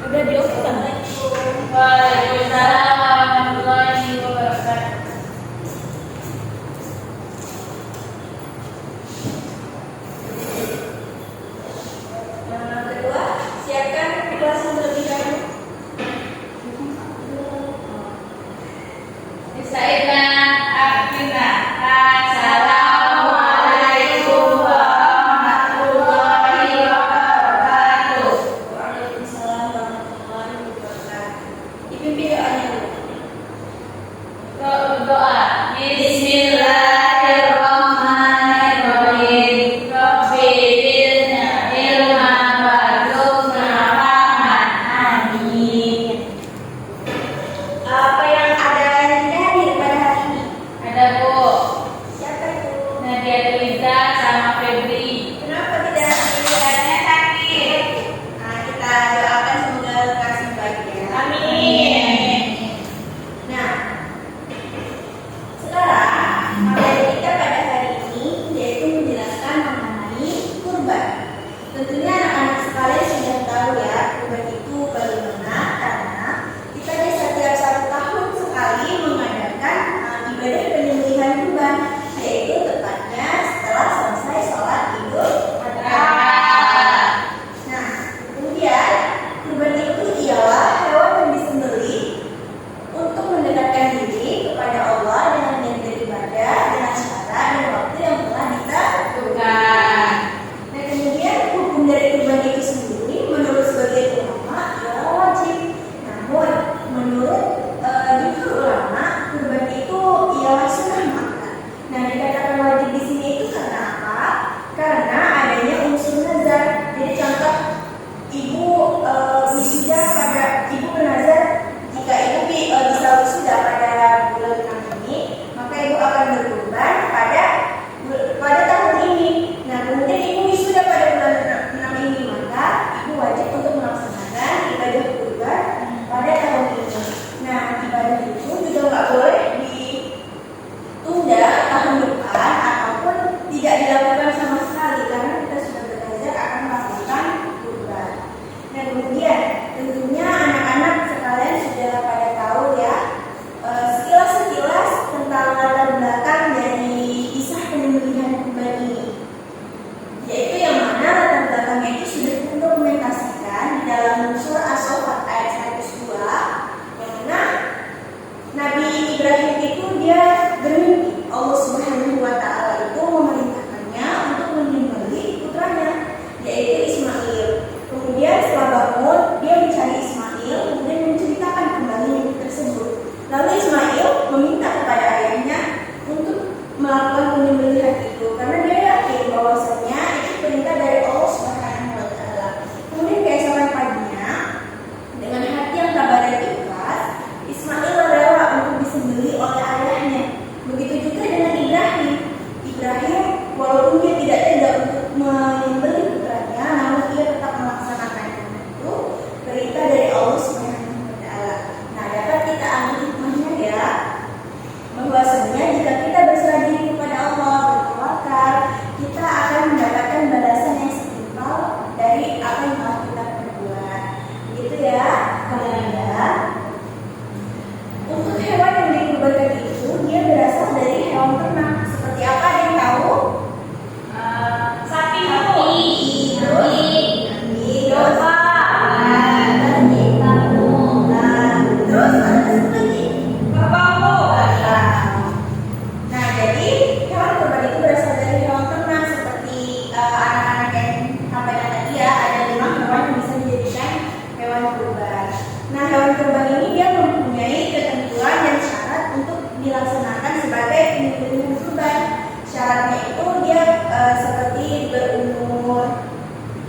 Udah di-off kan? Waalaikumsalam warahmatullahi wabarakatuh. Kedua, siapkan kelas yang terlebih dahulu. Sayyidina Abdina. Assalamualaikum warahmatullahi wabarakatuh. Waalaikumsalam warahmatullahi wabarakatuh. Dipimpin doanya dulu. Doa. Bismillahirrahmanirrahim. Rabbi zidna ilman warzuqna fahman. Amin. Apa yang ada yang hadir pada hari ini? Ada Bu Siapa itu? Nadia Tuliza sama Febri. Kenapa tidak hadir? Katanya sakit. Nah, kita doakan semoga lekas baik ya. Amin. Nah, sekarang materi kita pada hari ini yaitu menjelaskan mengenai kurban. Tentunya anak-anak sekalian sudah tahu ya kurban itu bagaimana, karena kita di setiap 1 tahun sekali mengadakan ibadah penyembelihan kurban, yaitu tepatnya setelah selesai sholat Idul Adha. Nah, kemudian kurban itu ialah hewan yang disembelih untuk mendekatkan diri kepada Allah dengan niat beribadah dengan syarat dan waktu yang telah ditentukan. Nah, kemudian hukum dari kurban itu sendiri menurut sebagian ulama ialah wajib. Namun menurut jumhur ulama kurban itu ialah sunnah muakkad. Nah, dikatakan wajib di sini itu karena apa? Karena adanya unsur nazar. Jadi contoh ibu wisuda pada ibu bernazar, jika ibu bisa wisuda pada bulan 6 ini, maka ibu akan berkurban pada tahun ini. Nah, kemudian ibu wisuda pada bulan 6 ini, maka ibu wajib untuk melaksanakan ibadah kurban pada tahun ini. Nah, ibadah itu juga nggak boleh ditunda tahun depan ataupun tidak dilakukan sama sekali, karena kita sudah bernazar akan melakukan kurban. Nah, kemudian tentunya anak-anak sekalian sudah pada tahu ya sekilas tentang latar belakang dari kisah penyembelihan kurban ini, yaitu yang mana latar belakangnya itu sudah didokumentasikan di dalam surah As-Saffat ayat 102, yang mana Nabi Ibrahim itu dia bermimpi Allah Subhanahu wa Ta'ala itu memerintahkannya untuk menyembelih putranya, yaitu Ismail. Kemudian setelah bangun, dia mencari Ismail, kemudian menceritakan kembali mimpi tersebut. Lalu Ismail meminta kepada ayahnya untuk melakukan penyembelihan itu, karena dia yakin bahwasanya itu perintah dari Allah Subhanahu wa Ta'ala. Kemudian keesokan paginya, dengan hati yang tabah dan ikhlas, Ismail rela untuk disembelih oleh ayahnya. Begitu juga dengan Ibrahim. Ibrahim walaupun dia tidak tega untuk menyembelih putranya, namun dia tetap melaksanakan itu perintah dari Allah Subhanahu wa Ta'ala. Nah, dapat kita ambil hikmahnya ya, bahwasanya jika kita berserah diri kepada Allah, bertawakal, kita akan mendapatkan balasan yang setimpal dari apa yang telah kita perbuat. Begitu ya. Kemudian untuk hewan yang dikurbankan itu dia berasal dari hewan ternak. Seperti apa, ada yang tahu? Sapi. Domba. Terus ada satu lagi. Kerbau. Nah, jadi hewan kurban itu berasal dari hewan ternak, seperti anak-anak yang sampaikan tadi ya, ada 5 hewan yang bisa dijadikan hewan kurban. Nah, hewan kurban ini dia mempunyai ketentuan dan syarat untuk dilaksanakan sebagai penyembelihan kurban. Syaratnya itu dia seperti berumur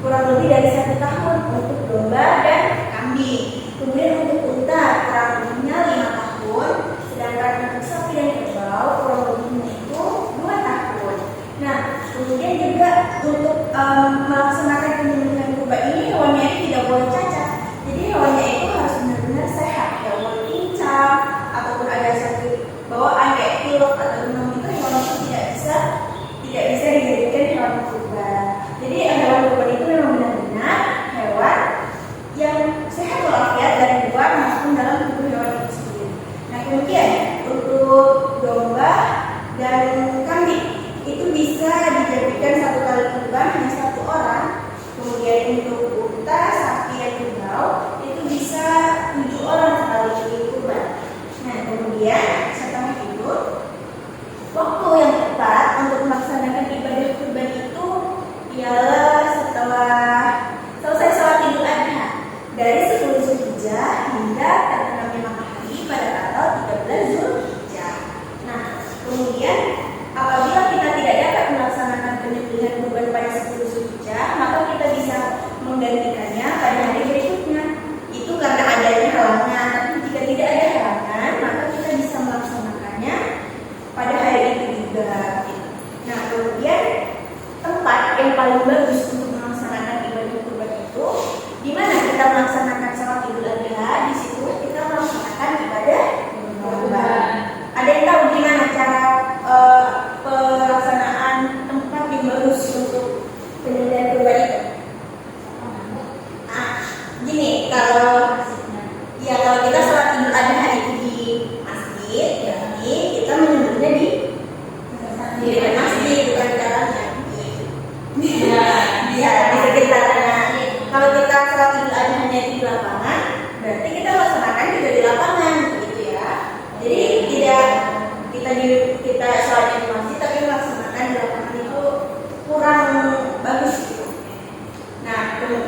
kurang lebih dari 1 tahun untuk domba dan kambing. Kemudian untuk unta kurang lebihnya 5 tahun, sedangkan untuk sapi dan kerbau kurang lebihnya itu 2 tahun. Nah, kemudian juga untuk melaksanakan penyembelihan kurban ini hewannya itu tidak boleh cacat. Jadi hewannya itu harus benar-benar sehat, tidak boleh pincang ataupun ada sakit bawaan kayak pilek atau demam, itu hewan itu tidak bisa dijadikan hewan kurban. Jadi hewan kurban itu memang benar-benar hewan yang sehat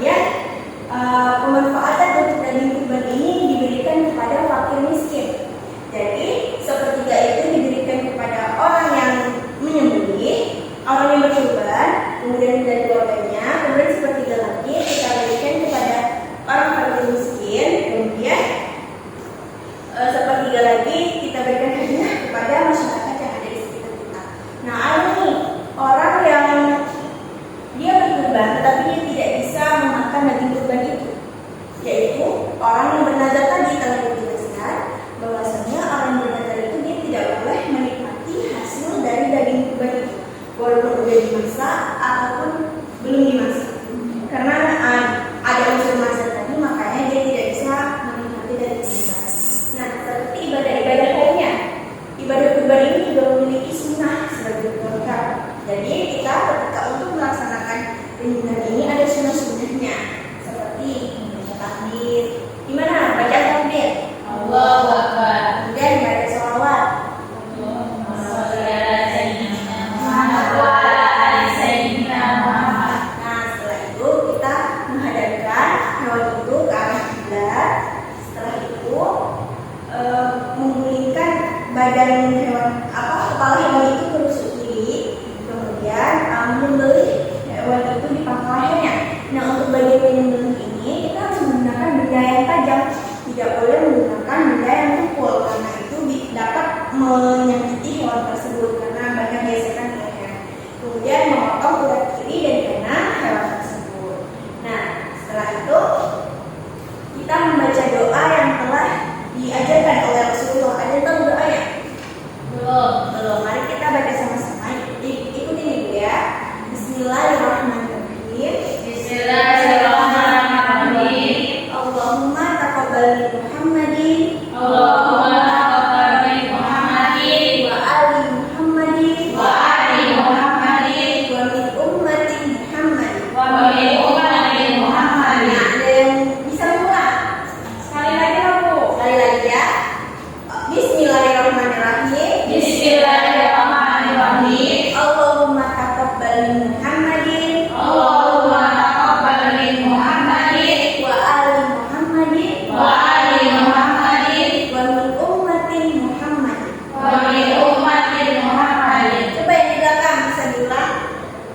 kemudian pemanfaatan untuk daging kurban ini diberikan kepada fakir miskin. Jadi sepertiga itu diberikan kepada orang yang menyembelih, orang yang berkurban, kemudian dari keluarganya, kemudian sepertiga lagi kita berikan kepada orang fakir miskin, kemudian sepertiga lagi kita berikan hadiah kepada masyarakat yang ada di sekitar kita. Nah, ada nih orang yang dia berkurban tetapi dia tidak bisa memakan daging kurban itu, yaitu orang yang bernazar tadi. Telah dijelaskan bahwasanya orang yang bernazar itu dia tidak boleh menikmati hasil dari daging kurban itu, walaupun sudah dimasak ataupun belum dimasak, karena ada unsur masak tadi, makanya dia tidak bisa menikmati daging kurban. Nah, seperti ibadah-ibadah lainnya, ibadah kurban ini juga memiliki sunnah sebagai pelengkap. Jadi kita ketika untuk melaksanakan penyembelihan ini ada sunnah-sunnahnya, seperti membaca takbir. Gimana baca takbir? Allahu Akbar. Kemudian baca sholawat. Allahumma sholli ala sayyidina Muhammad wa ala ali sayyidina Muhammad. Nah, setelah itu kita menghadapkan hewan itu ke arah kiblat. Setelah itu memulingkan badan hewan, kepala hewan itu ke rusuk kiri, kemudian menyembelih hewan itu di pangkal lehernya. Nah, untuk bagian menyembelih ini kita harus menggunakan benda yang tajam, tidak boleh menggunakan benda yang tumpul karena itu dapat menyakiti hewan tersebut karena banyak gesekan di leher. Kemudian memotong urat kiri dan kanan hewan tersebut. Nah, setelah itu kita membaca doa yang telah diajarkan oleh Rasulullah. Ada tahu doanya? Belum. Mari kita baca sama-sama. Ikutin ibu ya. Bismillahirrahmanirrahim. Bismillahirrahmanirrahim. Allahumma taqabbal min Muhammadin. Allahumma taqabbal min Muhammadin Wa ali Muhammadin. wa ali Muhammadin Wa min ummati Muhammadin. wa min ummati Muhammadin. Nah, ada yang bisa mulai? Sekali lagi aku. Sekali lagi ya. Bismillahirrahmanirrahim. Bismillahirrahmanirrahim. Allahumma taqabbal min Muhammadin. Allahumma taqabbal min Muhammadin Wa ali Muhammadin. wa ali Muhammadin Wa min ummati Muhammadin. wa min ummati Muhammadin. Coba yang di belakang bisa diulang.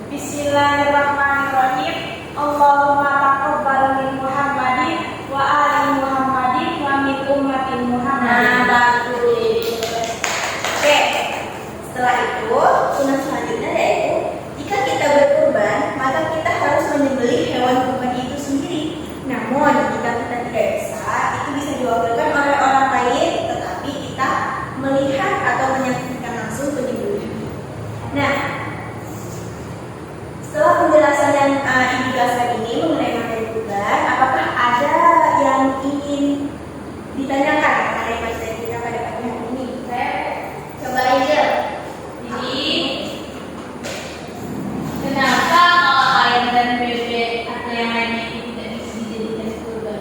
Bismillahirrahmanirrahim. Allahumma taqabbal min Muhammadin wa ali Muhammadin wa min ummati Muhammadin. Nah, bagus. Oke. Setelah itu, sunnah selanjutnya yaitu jika kita berkurban, maka kita harus menyembelih hewan kurban itu sendiri. Namun, jika kita tidak bisa, itu bisa diwakilkan oleh orang lain, tetapi kita melihat atau menyaksikan langsung penyembelihan. Nah, setelah penjelasan yang Ibu jelaskan ini mengenai materi kurban, apakah ada yang ingin ditanyakan mengenai materi kita pada pagi hari ini? Coba aja. Jadi, kenapa kalau ayam dan bebek atau yang lainnya itu tidak bisa dijadikan kurban?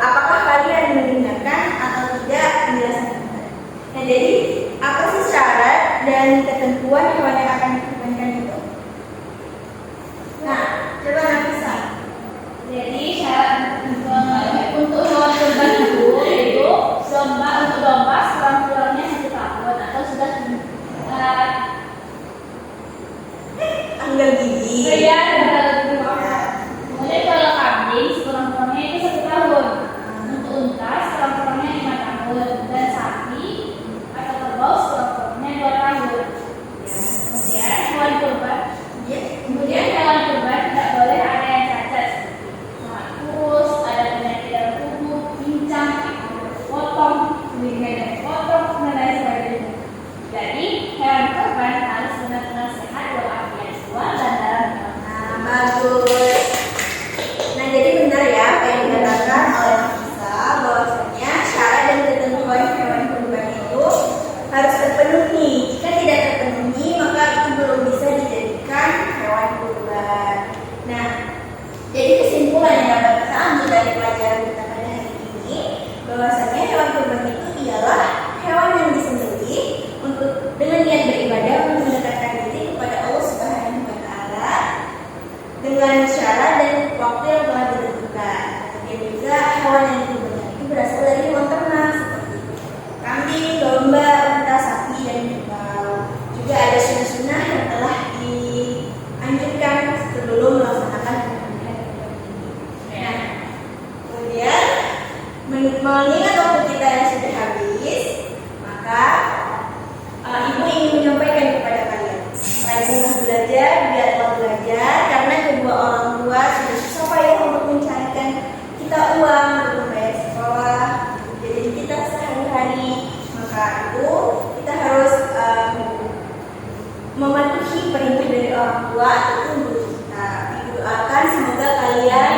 apakah kalian mendengarkan atau tidak penjelasan kita? Nah, jadi apa sih syarat dan ketentuan hewan yang akan dikurbankan itu? Nah, coba Nafisa. Jadi syarat untuk hewan kurban itu yaitu untuk domba sekurang-kurangnya 1 tahun atau sudah Tanggal gigi. ya, kemudian kalau kambing sekurang-kurangnya itu 1 tahun. Untuk unta sekurang-kurangnya 5 tahun dan sapi atau kerbau sekurang-kurangnya 2 tahun. Kemudian hewan kurban Ya. Kemudian hewan kurban tidak boleh ada yang cacat, kurus, ada penyakit dalam tubuh, pincang, potong, potong, dan lain sebagainya. Jadi hewan kurban harus benar-benar sehat walafiat luar dan dalam. Nah, bagus. Nah, jadi benar ya apa yang dikatakan oleh Nafisa bahwasanya syarat dan ketentuan hewan kurban itu harus terpenuhi. Jika tidak terpenuhi, maka itu belum bisa dijadikan hewan kurban. Nah, jadi kesimpulan yang dapat kita ambil dari pelajaran kita pada hari ini bahwasanya hewan kurban itu ialah hewan yang disembelih untuk dengan niat beribadah untuk mendekatkan diri kepada Allah Subhanahu wa taala dengan syarat dan waktu yang telah ditentukan. Dan juga hewan yang dikurbankan itu berasal dari hewan ternak seperti kambing, domba, unta, sapi, dan kerbau. Juga ada sunnah-sunnah yang telah dianjurkan sebelum melaksanakan pemilihan ini. Nah, kemudian mengingat waktu kita yang sudah habis, maka ibu ingin menyampaikan kepada kalian, rajinlah belajar, biarlah belajar, karena kedua orang tua sudah susah payah untuk mencarikan kita uang untuk membayar sekolah, jadi kita sehari-hari. Maka itu kita harus mematuhi perintah dari orang tua ataupun guru kita. Ibu doakan semoga kalian